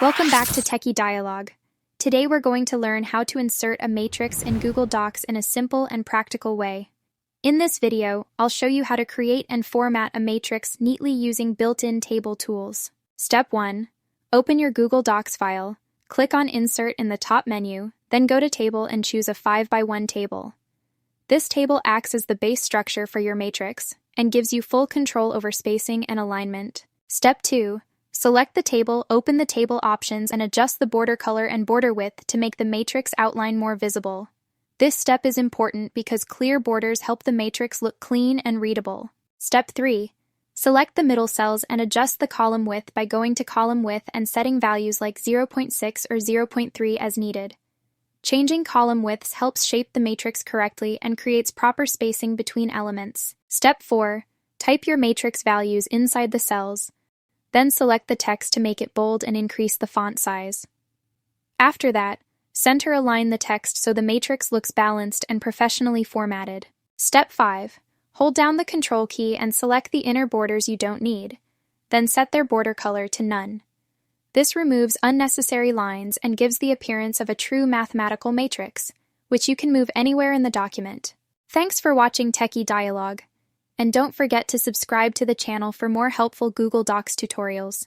Welcome back to Techie Dialogue. Today we're going to learn how to insert a matrix in Google Docs in a simple and practical way. In this video, I'll show you how to create and format a matrix neatly using built-in table tools. Step 1. Open your Google Docs file, click on Insert in the top menu, then go to Table and choose a 5x1 table. This table acts as the base structure for your matrix and gives you full control over spacing and alignment. Step 2. Select the table, open the table options, and adjust the border color and border width to make the matrix outline more visible. This step is important because clear borders help the matrix look clean and readable. Step 3. Select the middle cells and adjust the column width by going to column width and setting values like 0.6 or 0.3 as needed. Changing column widths helps shape the matrix correctly and creates proper spacing between elements. Step 4. Type your matrix values inside the cells. Then select the text to make it bold and increase the font size. After that, center align the text so the matrix looks balanced and professionally formatted. Step 5. Hold down the Control key and select the inner borders you don't need. Then set their border color to none. This removes unnecessary lines and gives the appearance of a true mathematical matrix, which you can move anywhere in the document. Thanks for watching Techie Dialogue. And don't forget to subscribe to the channel for more helpful Google Docs tutorials.